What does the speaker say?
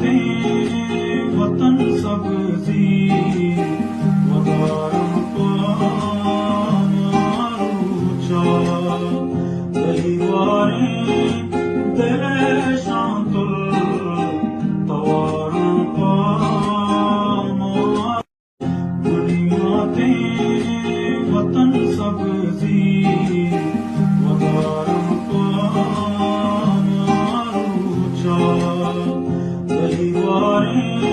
ते वतन सब्जी वगारम पारूचा दहीवारे देशां तुल तवारम पामार दुनिया ते वतन सब्जी वगारम पारूचा दहीवारे